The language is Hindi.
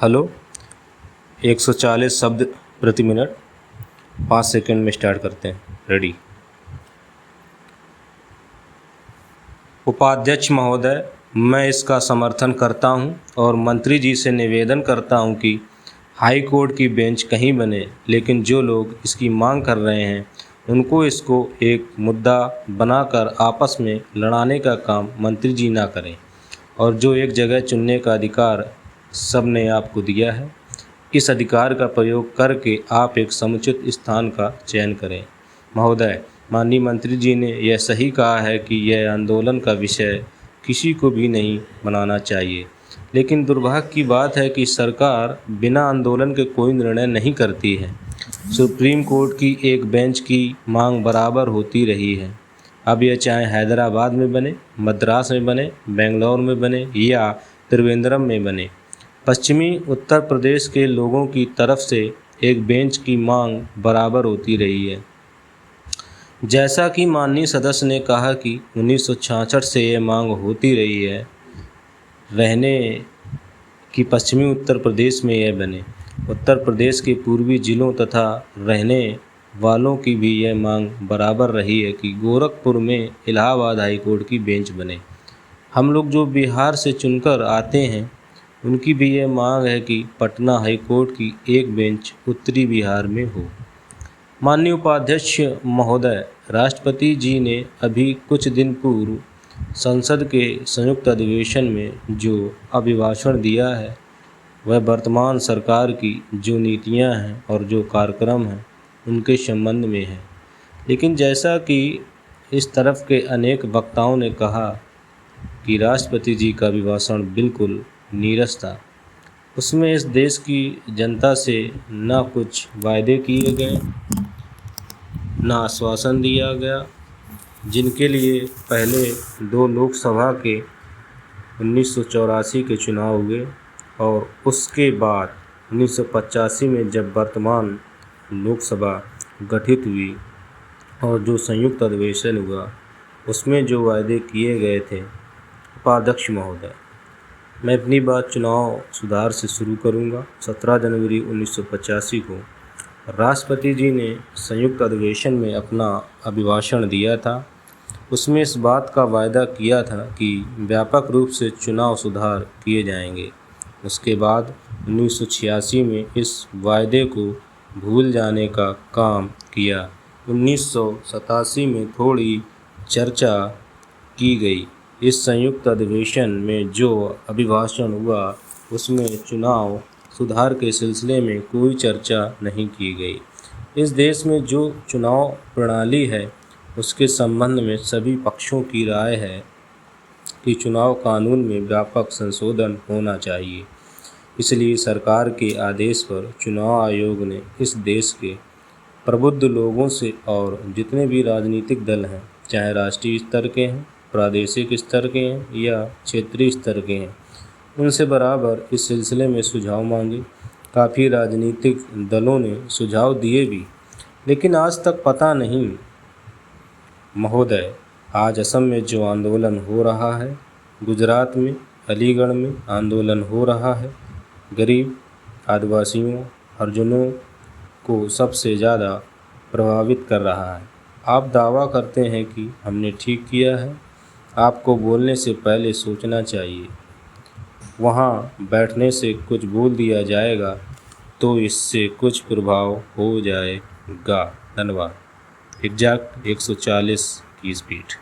हेलो। 140 शब्द प्रति मिनट, 5 सेकंड में स्टार्ट करते हैं। रेडी। उपाध्यक्ष महोदय, मैं इसका समर्थन करता हूं और मंत्री जी से निवेदन करता हूं कि हाई कोर्ट की बेंच कहीं बने, लेकिन जो लोग इसकी मांग कर रहे हैं उनको इसको एक मुद्दा बनाकर आपस में लड़ाने का काम मंत्री जी ना करें। और जो एक जगह चुनने का अधिकार सब ने आपको दिया है, इस अधिकार का प्रयोग करके आप एक समुचित स्थान का चयन करें। महोदय, माननीय मंत्री जी ने यह सही कहा है कि यह आंदोलन का विषय किसी को भी नहीं बनाना चाहिए, लेकिन दुर्भाग्य की बात है कि सरकार बिना आंदोलन के कोई निर्णय नहीं करती है। सुप्रीम कोर्ट की एक बेंच की मांग बराबर होती रही है। अब यह चाहे हैदराबाद में बने, मद्रास में बने, बेंगलोर में बने या त्रिवेंद्रम में बने, पश्चिमी उत्तर प्रदेश के लोगों की तरफ से एक बेंच की मांग बराबर होती रही है। जैसा कि माननीय सदस्य ने कहा कि 1966 से ये मांग होती रही है रहने कि पश्चिमी उत्तर प्रदेश में यह बने। उत्तर प्रदेश के पूर्वी जिलों तथा रहने वालों की भी यह मांग बराबर रही है कि गोरखपुर में इलाहाबाद हाई कोर्ट की बेंच बने। हम लोग जो बिहार से चुनकर आते हैं उनकी भी यह मांग है कि पटना हाई कोर्ट की एक बेंच उत्तरी बिहार में हो। माननीय उपाध्यक्ष महोदय, राष्ट्रपति जी ने अभी कुछ दिन पूर्व संसद के संयुक्त अधिवेशन में जो अभिभाषण दिया है वह वर्तमान सरकार की जो नीतियां हैं और जो कार्यक्रम हैं उनके संबंध में है। लेकिन जैसा कि इस तरफ के अनेक वक्ताओं ने कहा कि राष्ट्रपति जी का अभिभाषण बिल्कुल नीरस था। उसमें इस देश की जनता से ना कुछ वायदे किए गए, ना आश्वासन दिया गया, जिनके लिए पहले 2 लोकसभा के 1984 के चुनाव हुए और उसके बाद 1985 में जब वर्तमान लोकसभा गठित हुई और जो संयुक्त अधिवेशन हुआ उसमें जो वायदे किए गए थे। उपाध्यक्ष महोदय, मैं अपनी बात चुनाव सुधार से शुरू करूंगा। 17 जनवरी 1985 को राष्ट्रपति जी ने संयुक्त अधिवेशन में अपना अभिभाषण दिया था। उसमें इस बात का वायदा किया था कि व्यापक रूप से चुनाव सुधार किए जाएंगे। उसके बाद 1986 में इस वायदे को भूल जाने का काम किया। 1987 में थोड़ी चर्चा की गई। इस संयुक्त अधिवेशन में जो अभिभाषण हुआ उसमें चुनाव सुधार के सिलसिले में कोई चर्चा नहीं की गई। इस देश में जो चुनाव प्रणाली है उसके संबंध में सभी पक्षों की राय है कि चुनाव कानून में व्यापक संशोधन होना चाहिए। इसलिए सरकार के आदेश पर चुनाव आयोग ने इस देश के प्रबुद्ध लोगों से और जितने भी राजनीतिक दल हैं, चाहे राष्ट्रीय स्तर के हैं, प्रादेशिक स्तर के हैं या क्षेत्रीय स्तर के हैं, उनसे बराबर इस सिलसिले में सुझाव मांगे। काफ़ी राजनीतिक दलों ने सुझाव दिए भी, लेकिन आज तक पता नहीं महोदय, आज असम में जो आंदोलन हो रहा है, गुजरात में अलीगढ़ में आंदोलन हो रहा है, गरीब आदिवासियों हरिजनों को सबसे ज़्यादा प्रभावित कर रहा है। आप दावा करते हैं कि हमने ठीक किया है। आपको बोलने से पहले सोचना चाहिए। वहाँ बैठने से कुछ बोल दिया जाएगा तो इससे कुछ प्रभाव हो जाएगा। धन्यवाद। एग्जैक्ट 140 की स्पीड।